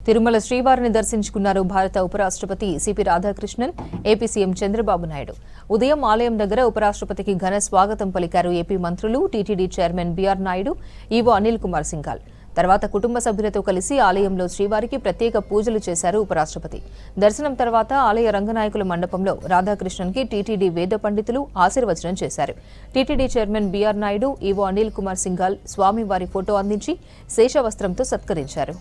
తిరుమల శ్రీవారిని దర్శించుకున్నారు భారత ఉపరాష్ట్రపతి CP Radhakrishnan, AP CM Chandrababu Naidu. ఉదయం ఆలయం దగ్గర ఉపరాష్ట్రపతికి ఘన స్వాగతం పలికారు ఏపీ మంత్రులు, TTD chairman BR Naidu, EO Anil Kumar Singhal. తర్వాత కుటుంబ సభ్యులతో కలిసి ఆలయంలో శ్రీవారికి ప్రత్యేక పూజలు చేశారు ఉపరాష్ట్రపతి. దర్శనం తర్వాత ఆలయ రంగనాయకుల మండపంలో రాధాకృష్ణన్కి టీటీడీ వేద పండితులు ఆశీర్వచనం చేశారు. TTD chairman BR Naidu, EO Anil Kumar Singhal స్వామివారి ఫోటో అందించి శేషవస్త్రంతో సత్కరించారు.